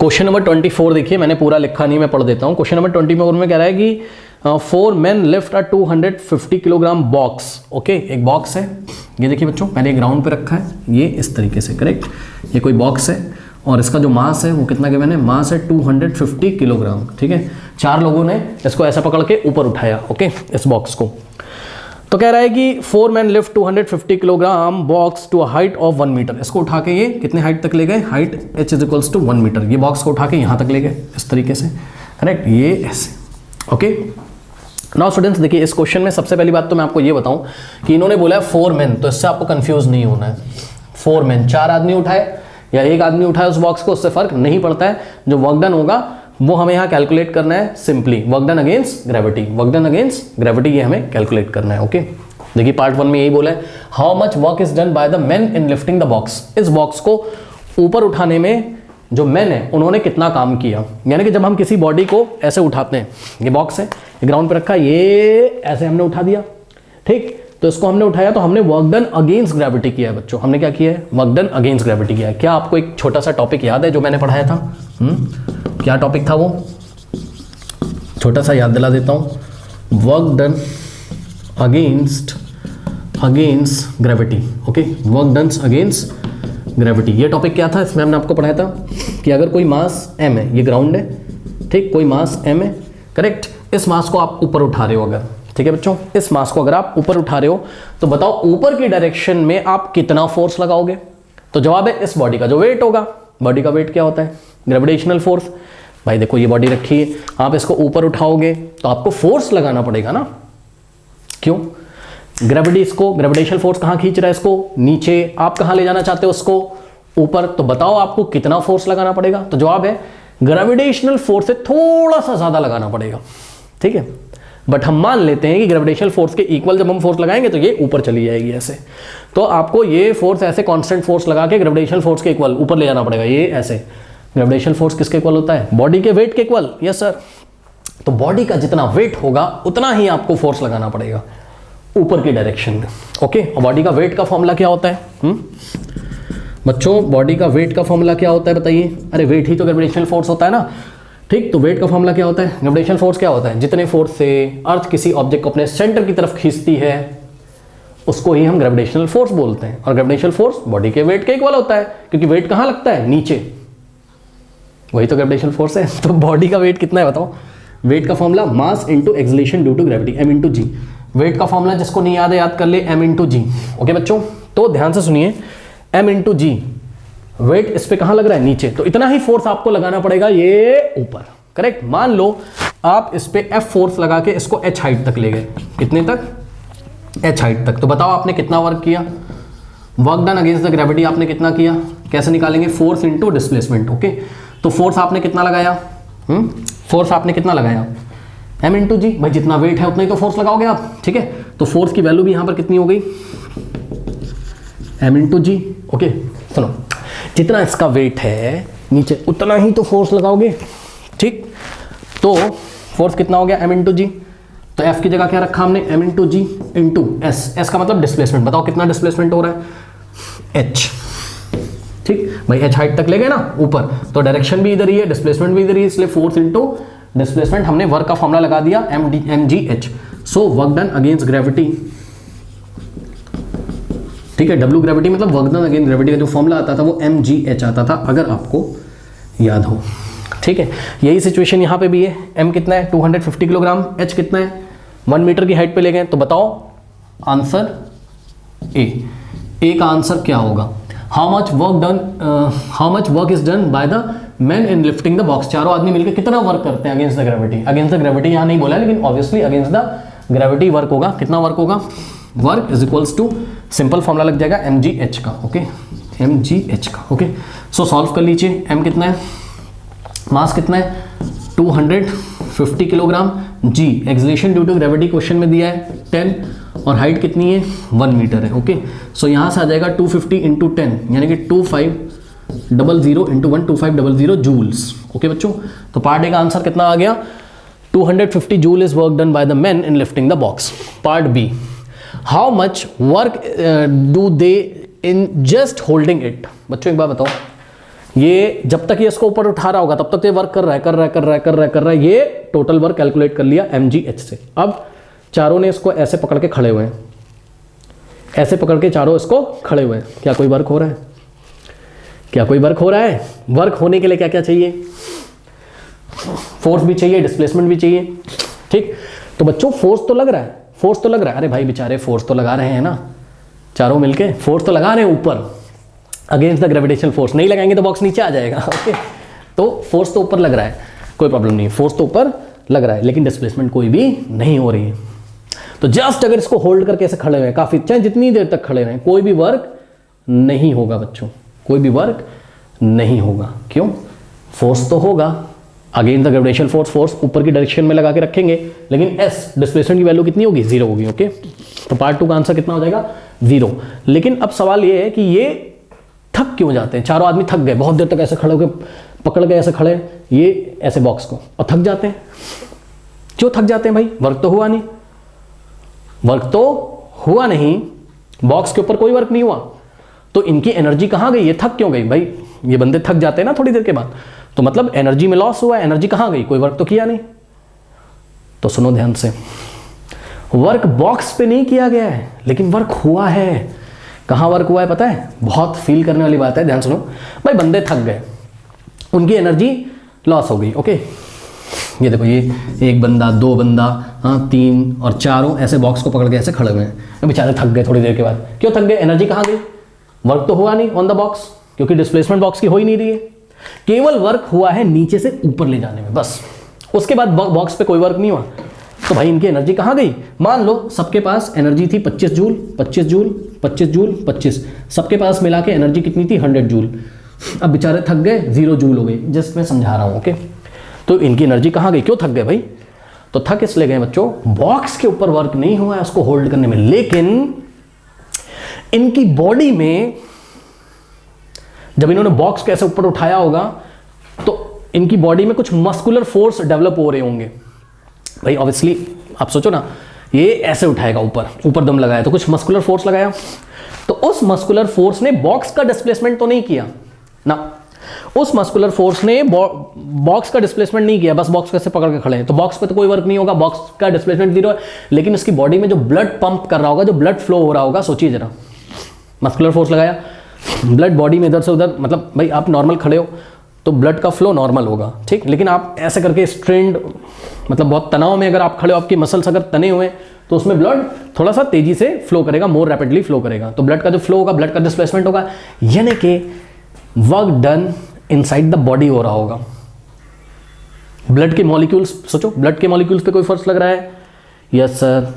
Question number 24 देखिए, मैंने पूरा लिखा नहीं, मैं पढ़ देता हूँ। क्वेश्चन नंबर 24 में कह रहा है कि 4 men लिफ्ट अ 250 किलोग्राम बॉक्स। ओके, एक बॉक्स है, ये देखिए बच्चों, मैंने ग्राउंड पे रखा है, ये इस तरीके से, करेक्ट। ये कोई बॉक्स है और इसका जो मास है वो कितना गिवन है, मास है 250 किलोग्राम। ठीक है, 4 लोगों ने इसको ऐसा पकड़ के ऊपर उठाया, ओके, इस बॉक्स को। तो कह रहा है कि 4 men lift 250 kilogram box to a height of 1 metre. इसको उठा के ये कितने हाइट तक ले गए, height h is equals to 1 metre. ये बॉक्स को उठा के यहाँ तक ले गए इस तरीके से, करेक्ट, ये ऐसे। ओके, नाउ स्टूडेंट्स देखिए, इस क्वेश्चन में सबसे पहली बात तो मैं आपको ये बताऊं कि इन्होंने बोला है 4 men, तो इससे आपको कंफ्यूज नहीं होना है। 4 men, 4 आदमी उठाए या एक आदमी उठाए उस बॉक्स को, उससे फर्क नहीं पड़ता है। जो वर्क डन होगा वो हमें यहाँ कैलकुलेट करना है, simply work done against gravity. Work done against gravity ये हमें कैलकुलेट करना है। ओके, देखिए पार्ट 1 में यही बोला है, how much work is done by the men in lifting the box. इस बॉक्स को ऊपर उठाने में जो मेन है उन्होंने कितना काम किया। यानी कि जब हम किसी बॉडी को ऐसे उठाते हैं, ये बॉक्स है, ये ग्राउंड पे रखा है, ये ऐसे हमने उठा दिया, ठीक, तो इसको हमने उठाया तो हमने वर्क डन अगेंस्ट ग्रेविटी किया है बच्चों। हमने क्या किया है, वर्क डन अगेंस्ट ग्रेविटी किया है। क्या आपको एक छोटा सा टॉपिक याद है जो मैंने पढ़ाया था? क्या टॉपिक था वो, छोटा सा याद दिला देता हूं। Work done against gravity. Okay, work done against gravity, ये टॉपिक क्या था? इसमें हमने आपको पढ़ाया था कि अगर कोई मास m है, ये ग्राउंड है, ठीक, कोई मास m है, करेक्ट, इस मास को आप ऊपर उठा रहे हो अगर, ठीक है बच्चों, इस मास को अगर आप ऊपर उठा रहे हो तो बताओ ऊपर की डायरेक्शन में आप कितना फोर्स लगाओगे? तो जवाब है इस बॉडी का जो वेट होगा। बॉडी का वेट क्या होता है? Gravitational force. भाई देखो ये बॉडी रखी है, आप इसको ऊपर उठाओगे तो आपको फोर्स लगाना पड़ेगा ना। क्यों? ग्रेविटी, इसको ग्रेविटेशनल फोर्स कहाँ खींच रहा है, इसको नीचे, आप कहाँ ले जाना चाहते हो उसको? ऊपर। तो बताओ आपको कितना फोर्स लगाना पड़ेगा? तो जवाब है ग्रेविटेशनल फोर्स से थोड़ा सा ज्यादा लगाना पड़ेगा, ठीक है। बट हम मान लेते हैं कि ग्रेविटेशनल फोर्स के इक्वल जब हम फोर्स लगाएंगे तो ये ऊपर चली जाएगी ऐसे। तो आपको ये फोर्स ऐसे कांस्टेंट फोर्स लगा के ग्रेविटेशनल फोर्स के इक्वल ऊपर ले जाना पड़ेगा, ये ऐसे। ग्रेविटेशनल फोर्स किसके इक्वल होता है? बॉडी के वेट के इक्वल। Yes sir. तो बॉडी का जितना वेट होगा उतना ही आपको फोर्स लगाना पड़ेगा ऊपर की डायरेक्शन में। ओके, और बॉडी का वेट का फॉर्मूला क्या होता है बच्चों? बॉडी का वेट का फॉर्मूला क्या होता है बताइए? अरे वेट ही तो ग्रेविटेशनल फोर्स होता है ना, ठीक। तो वेट का फॉर्मूला क्या होता है? ग्रेविटेशनल फोर्स क्या होता है? जितने फोर्स से अर्थ किसी ऑब्जेक्ट को अपने सेंटर की तरफ खींचती है उसको ही हम ग्रेविटेशनल फोर्स बोलते हैं। और ग्रेविटेशनल फोर्स बॉडी के वेट के इक्वल होता है, क्योंकि वेट कहाँ लगता है? नीचे, वही तो ग्रेविटेशनल फोर्स है। तो बॉडी का वेट कितना है बताओ? वेट का formula mass into acceleration due to gravity, m into g. Weight का फॉर्मूला जिसको नहीं याद है याद कर ले, m इंटू जी। ओके बच्चों, तो ध्यान से सुनिए, m इंटू जी, वेट इस पे कहां लग रहा है? नीचे। तो इतना ही फोर्स आपको लगाना पड़ेगा ये ऊपर, करेक्ट। मान लो आप इस पे F फोर्स लगा के इसको h हाइट तक ले गए। कितने तक? h हाइट तक। तो बताओ आपने कितना वर्क किया? Work done against the gravity आपने कितना किया? कैसे निकालेंगे? Force into displacement. ओके, तो फोर्स आपने कितना लगाया? फोर्स आपने कितना लगाया? m इंटू जी। भाई जितना वेट है उतना ही तो फोर्स लगाओगे आप, ठीक है। तो फोर्स की वैल्यू भी यहां पर कितनी हो गई? m इंटू जी। ओके सुनो, जितना इसका वेट है नीचे उतना ही तो फोर्स लगाओगे, ठीक। तो फोर्स कितना हो गया? m इंटू जी। तो f की जगह क्या रखा हमने? m इंटू जी इंटू s। s का मतलब डिस्प्लेसमेंट। बताओ कितना डिस्प्लेसमेंट हो रहा है? h, ठीक। भाई h हाइट तक ले गए ना ऊपर, तो डायरेक्शन भी इधर ही है, डिस्प्लेसमेंट भी इधर ही है, इसलिए फोर्स इंटू डिस्प्लेसमेंट। हमने वर्क का फॉर्मूला लगा दिया mg/h। So work done against gravity, ठीक है। W ग्रेविटी मतलब वर्क डन अगेंस्ट ग्रेविटी का जो फॉर्मूला आता था वो mg/h आता था, अगर आपको याद हो, ठीक है। यही सिचुएशन यहाँ पे भी है। m कितना है? 250 किलोग्राम। h कितना है? 1 मीटर की हाइट पे ले गए। तो बताओ आंसर ए का आंसर क्या होगा? How much work is done by the man in lifting the box. चारों आदमी मिलकर कितना वर्क करते हैं against the gravity? Against the gravity यहाँ नहीं बोला, लेकिन obviously against the gravity work होगा। कितना वर्क होगा? Work is equals to, simple formula लग जाएगा mgh का। ओके, mgh का। ओके, सो सॉल्व कर लीजिए। m कितना है? मास कितना है? 250 kilogram. g acceleration due to gravity question में दिया है 10, और हाइट कितनी है? 1 मीटर है। ओके, सो यहाँ से आ जाएगा 250 इंटू 10, यानी कि 2500 इंटू 1, 2500 जूल्स। ओके बच्चों, तो पार्ट ए का आंसर कितना आ गया? 250 joule is work done by the men in lifting the box. Part B, how much work do they in just holding it. बच्चों एक बार बताओ, ये जब तक ये इसको ऊपर उठा रहा होगा तब तक ये वर्क कर रहा है, ये टोटल वर्क कैलकुलेट कर लिया mgh से। अब चारों ने इसको ऐसे पकड़ के खड़े हुए हैं, ऐसे पकड़ के चारों इसको खड़े हुए हैं। क्या कोई वर्क हो रहा है? क्या कोई वर्क हो रहा है? वर्क होने के लिए क्या क्या चाहिए? फोर्स भी चाहिए, डिस्प्लेसमेंट भी चाहिए। ठीक, तो बच्चों फोर्स तो लग रहा है, फोर्स तो लग रहा है। अरे भाई बेचारे फोर्स तो लगा रहे हैं ना, चारों मिलके फोर्स तो लगा रहे हैं ऊपर अगेंस्ट द ग्रेविटेशनल फोर्स। नहीं लगाएंगे तो बॉक्स नीचे आ जाएगा। ओके, तो फोर्स तो ऊपर लग रहा है, कोई प्रॉब्लम नहीं, फोर्स तो ऊपर लग रहा है, लेकिन डिस्प्लेसमेंट कोई भी नहीं हो रही है। तो जस्ट अगर इसको होल्ड करके ऐसे खड़े हुए काफी, चाहे जितनी देर तक खड़े रहें, कोई भी वर्क नहीं होगा बच्चों, कोई भी वर्क नहीं होगा। क्यों? फोर्स तो होगा against the gravitational force, force ऊपर की डायरेक्शन में लगा के रखेंगे, लेकिन एस डिस्प्लेसमेंट की वैल्यू कितनी होगी? 0 होगी। ओके, तो पार्ट 2 का आंसर कितना हो जाएगा? 0। लेकिन अब सवाल ये है कि ये थक क्यों जाते हैं? चारों आदमी थक गए, बहुत देर तक ऐसे खड़े होकर पकड़ के ऐसे खड़े, ये ऐसे बॉक्स को, और थक जाते हैं। क्यों थक जाते हैं भाई? वर्क तो हुआ नहीं, वर्क तो हुआ नहीं, बॉक्स के ऊपर कोई वर्क नहीं हुआ, तो इनकी एनर्जी कहां गई? ये थक क्यों गई भाई? ये बंदे थक जाते हैं ना थोड़ी देर के बाद, तो मतलब एनर्जी में लॉस हुआ है। एनर्जी कहां गई? कोई वर्क तो किया नहीं। तो सुनो ध्यान से, वर्क बॉक्स पे नहीं किया गया है, लेकिन वर्क हुआ है। कहां वर्क हुआ है पता है? बहुत फील करने वाली बात है, ध्यान सुनो भाई। बंदे थक गए, उनकी एनर्जी लॉस हो गई। ओके, ये देखो, ये एक बंदा, दो बंदा, हाँ 3 और चारों ऐसे बॉक्स को पकड़ के ऐसे खड़े हुए हैं, बेचारे थक गए थोड़ी देर के बाद। क्यों थक गए? एनर्जी कहां गई? वर्क तो हुआ नहीं ऑन द बॉक्स, क्योंकि डिस्प्लेसमेंट बॉक्स की हो ही नहीं रही है। केवल वर्क हुआ है नीचे से ऊपर ले जाने में, बस। उसके बाद बॉक्स पे कोई वर्क नहीं हुआ, तो भाई इनकी एनर्जी कहां गई? मान लो सबके पास एनर्जी थी 25 जूल, 25 जूल, 25 जूल, 25, सबके पास मिला के एनर्जी कितनी थी? 100 जूल। अब बेचारे थक गए, 0 जूल हो गई, जस्ट मैं समझा रहा हूं। ओके, तो इनकी एनर्जी कहां गई? क्यों थक गए भाई? तो थक इसलिए गए बच्चों, बॉक्स के ऊपर वर्क नहीं हुआ है उसको होल्ड करने में, लेकिन इनकी बॉडी में जब इन्होंने बॉक्स को ऐसे ऊपर उठाया होगा तो इनकी बॉडी में कुछ मस्कुलर फोर्स डेवलप हो रहे होंगे भाई। ऑब्वियसली आप सोचो ना, ये ऐसे उठाएगा ऊपर दम लगाया, तो कुछ मस्कुलर फोर्स लगाया, तो उस मस्कुलर फोर्स ने बॉक्स का डिस्प्लेसमेंट तो नहीं किया ना, उस मस्कुलर फोर्स ने बॉक्स का डिस्प्लेसमेंट नहीं किया, बस बॉक्स को ऐसे पकड़ के खड़े हैं, तो बॉक्स पे तो कोई वर्क नहीं होगा, बॉक्स का डिस्प्लेसमेंट 0 है। लेकिन इसकी बॉडी में जो ब्लड पंप कर रहा होगा, जो ब्लड फ्लो हो रहा होगा, सोचिए जरा, मस्कुलर फोर्स लगाया, ब्लड बॉडी में इधर से उधर, मतलब भाई आप नॉर्मल खड़े हो तो ब्लड का फ्लो नॉर्मल होगा, ठीक, लेकिन आप ऐसे करके स्ट्रेंड, मतलब बहुत तनाव में अगर आप खड़े हो, आपकी मसल्स अगर तने हुए तो उसमें ब्लड थोड़ा सा तेजी से फ्लो करेगा, मोर रैपिडली फ्लो करेगा, तो ब्लड का जो फ्लो होगा, ब्लड का डिस्प्लेसमेंट होगा, यानी कि work done inside the body हो रहा होगा। ब्लड के मॉलिक्यूल्स, सोचो ब्लड के मॉलिक्यूल्स पे कोई फोर्स लग रहा है? यस सर,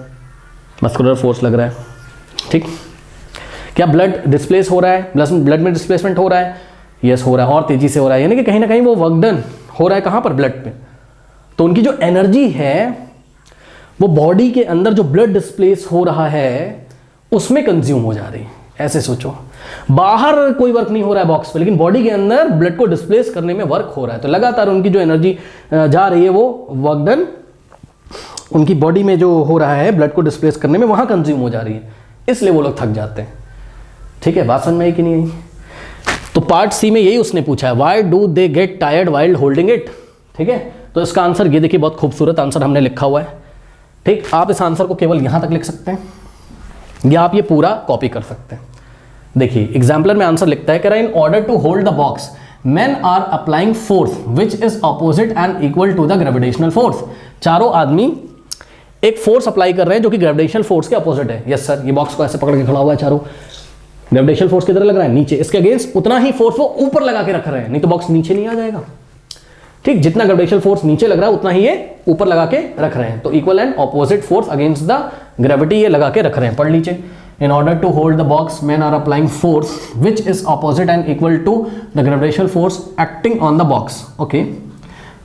मस्कुलर फोर्स लग रहा है, ठीक। क्या ब्लड डिस्प्लेस हो रहा है? ब्लड में डिस्प्लेसमेंट हो रहा है? यस हो रहा है, और तेजी से हो रहा है, यानी कि कहीं ना कहीं वो वर्क डन हो रहा है, कहां पर? ब्लड पे। तो उनकी जो एनर्जी है वो बॉडी के अंदर जो ब्लड डिस्प्लेस हो रहा है उसमें कंज्यूम हो जा रही है। ऐसे सोचो, बाहर कोई वर्क नहीं हो रहा है बॉक्स पे, लेकिन बॉडी के अंदर ब्लड को डिस्प्लेस करने में वर्क हो रहा है, तो लगातार उनकी जो एनर्जी जा रही है वो वर्क डन उनकी बॉडी में जो हो रहा है ब्लड को डिस्प्लेस करने में, वहां कंज्यूम हो जा रही है, इसलिए वो लोग थक जाते हैं। ठीक है, बात समझ में आई कि नहीं आई? तो पार्ट सी में यही उसने पूछा है, why do they get tired while holding it. ठीक है, तो इसका आंसर ये देखिए, बहुत खूबसूरत आंसर हमने लिखा हुआ है, ठीक। आप इस आंसर को केवल यहां तक लिख सकते हैं या आप ये पूरा कॉपी कर सकते हैं। देखिए एग्जाम्पलर में आंसर लिखता है कि in order to hold the box men are applying force which is opposite and equal to the gravitational force. चारों आदमी एक फोर्स अप्लाई कर रहे हैं जो कि ग्रेविटेशनल फोर्स के अपोजिट है। यस सर, ये बॉक्स को ऐसे पकड़ के खड़ा हुआ है, चारों ग्रेविटेशनल फोर्स किधर लग रहा है? नीचे। इसके अगेंस्ट उतना ही फोर्स वो ऊपर लगा के रख रहे हैं, नहीं तो बॉक्स नीचे नहीं आ जाएगा, ठीक। जितना ग्रेविटेशनल फोर्स नीचे लग रहा है उतना ही ये ऊपर लगा के रख रहे हैं, तो equal and opposite force against the gravity ये लगा के रख रहे हैं। पढ़ लीजिए, in order to hold the box men are applying force which is opposite and equal to the gravitational force acting on the box. Okay,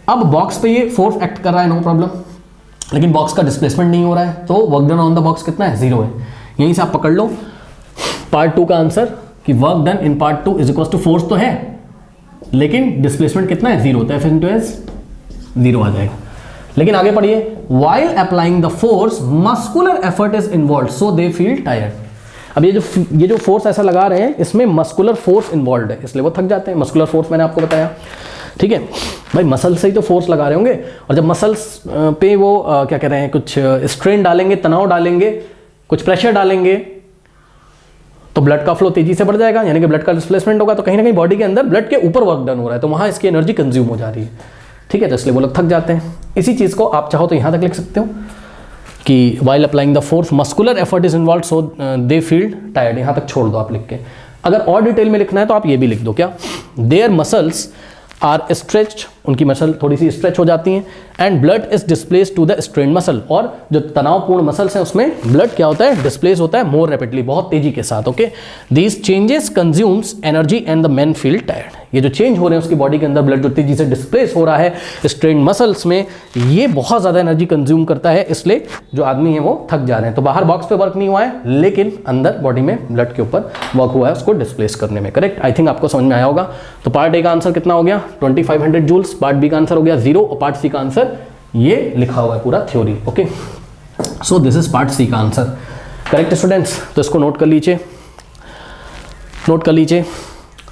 अब box पे ये फोर्स एक्ट कर रहा है, नो प्रॉब्लम, लेकिन बॉक्स का डिस्प्लेसमेंट नहीं हो रहा है, तो work done on the box कितना है? 0 है। यहीं से आप पकड़ लो पार्ट 2 का आंसर कि work done in part 2 is equal to force तो है, लेकिन डिस्प्लेसमेंट कितना है? 0। तो एफ इंटू एस 0 आ जाएगा। लेकिन आगे पढ़िए, while applying the force muscular effort is involved so they feel tired। अब ये जो फोर्स ऐसा लगा रहे हैं इसमें मस्कुलर फोर्स इन्वॉल्व है, इसलिए वो थक जाते हैं। मस्कुलर फोर्स मैंने आपको बताया, ठीक है भाई, मसल से ही तो फोर्स लगा रहे होंगे, और जब मसल्स पे वो क्या कह रहे हैं, कुछ स्ट्रेन डालेंगे, तनाव डालेंगे, कुछ प्रेशर डालेंगे, तो ब्लड का फ्लो तेजी से बढ़ जाएगा, यानी कि ब्लड का डिस्प्लेसमेंट होगा, तो कहीं ना कहीं बॉडी के अंदर ब्लड के ऊपर वर्क डन हो रहा है, तो वहां इसकी एनर्जी कंज्यूम हो जा रही है, ठीक है, तो इसलिए वो लोग थक जाते हैं। इसी चीज को आप चाहो तो यहां तक लिख सकते हो कि while applying the force muscular effort is involve so they feel tired, यहां तक छोड़ दो आप लिख के। अगर और डिटेल में लिखना है तो आप ये भी लिख दो, क्या, देयर मसल्स आर स्ट्रेच्ड, उनकी मसल थोड़ी सी स्ट्रेच हो जाती हैं, and blood is displace to the strain muscle, और जो तनावपूर्ण मसल्स हैं उसमें ब्लड क्या होता है, डिस्प्लेस होता है मोर रैपिडली, बहुत तेजी के साथ, okay. These changes consumes energy and the man feel tired, ये जो चेंज हो रहे हैं उसकी बॉडी के अंदर, ब्लड जो तेजी से डिस्प्लेस हो रहा है स्ट्रेन मसल्स में, ये बहुत ज़्यादा एनर्जी कंज्यूम करता है, इसलिए जो आदमी है वो थक जा रहे हैं। तो बाहर बॉक्स पे वर्क नहीं हुआ है, लेकिन अंदर बॉडी में ब्लड के ऊपर वर्क हुआ है उसको डिस्प्लेस करने में, करेक्ट। आई थिंक आपको समझ में आया होगा। तो पार्ट ए का आंसर कितना हो गया, 2500 जूल्स, पार्ट बी का आंसर हो गया 0, और पार्ट सी का आंसर ये लिखा हुआ है पूरा theory, okay. So this is part C का आंसर, करेक्ट स्टूडेंट्स। तो इसको नोट कर लीजिए, नोट कर लीजिए।